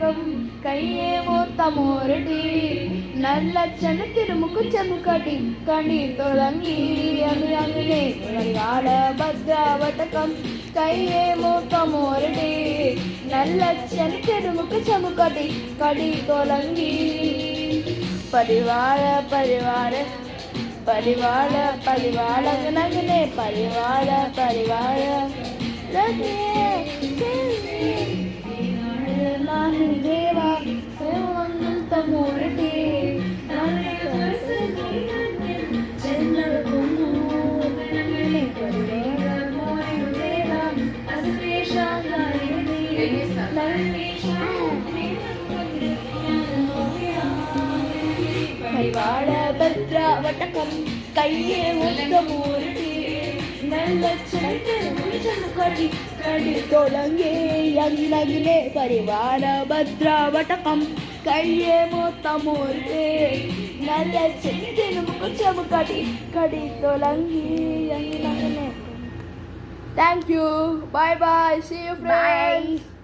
വടക്കം കയ്യേ മൂത്ത മോരടി നല്ല ചനത്തിരുമുക്ക് ചെമുക്കടി കണി തുടങ്ങി അങ്ങനെ പരിവാള ഭദ്ര വടക്കം കയ്യേ മൂത്ത മോരടി നല്ല ചനത്തിരുമുക്ക് ചെമുക്കടി കടി തുടങ്ങി പരിവാള പരിവാള പരിവാള പരിവാള നഗനെ പരിവാള പരിവാള ನಾನು ದೇವ ಸೇವಂತ ಮೂರ್ತಿ പരിവാള ഭദ്ര വടക്കം കയ്യേ മുത്ത മൂർത്തി നല്ല കടി കടി തുടങ്ങി അങ്ങനെ പരിവാള ഭദ്ര വടക്കം കയ്യേ മൂത്ത മൂർത്തി നല്ല ചെമുക്കടി കടി തുടങ്ങി അങ്ങനെ thank you bye bye see you friends